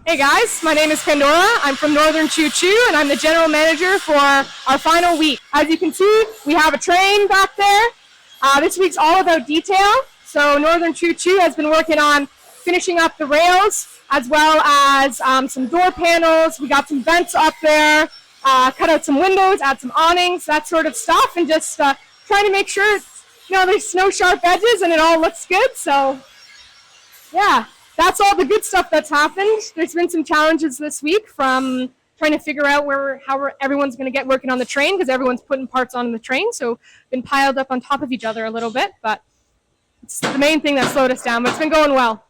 Hey guys, my name is Pandora. I'm from Northern Choo, and I'm the general manager for our final week. As you can see, we have a train back there. This week's all about detail. So Northern Choo has been working on finishing up the rails as well as some door panels. We got some vents up there, cut out some windows, add some awnings, that sort of stuff, and just trying to make sure there's no sharp edges and it all looks good. So yeah. That's all the good stuff that's happened. There's been some challenges this week from trying to figure out how everyone's going to get working on the train because everyone's putting parts on the train. So been piled up on top of each other a little bit, but it's the main thing that slowed us down. But it's been going well.